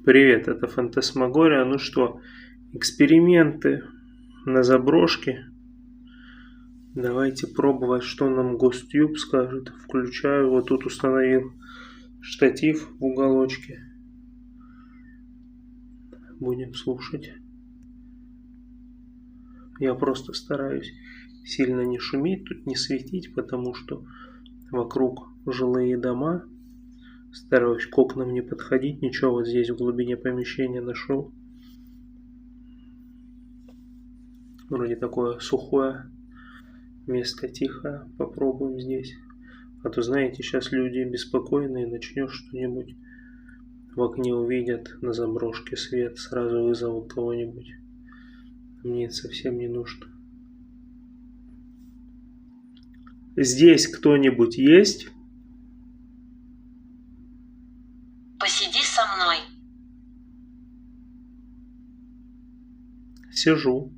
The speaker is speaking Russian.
Привет, это Фантасмагория. Ну что, эксперименты на заброшке. Давайте пробовать, что нам Гостюб скажет. Включаю, вот тут установил штатив в уголочке. Будем слушать. Я просто стараюсь сильно не шуметь, тут не светить, потому что вокруг жилые дома. Стараюсь к окнам не подходить, ничего вот здесь в глубине помещения нашел. Вроде такое сухое место, тихое. Попробуем здесь. А то, знаете, сейчас люди беспокойные, начнешь что-нибудь в окне увидят на заброшке свет, сразу вызовут кого-нибудь. Мне это совсем не нужно. Здесь кто-нибудь есть? Посиди со мной. Сижу.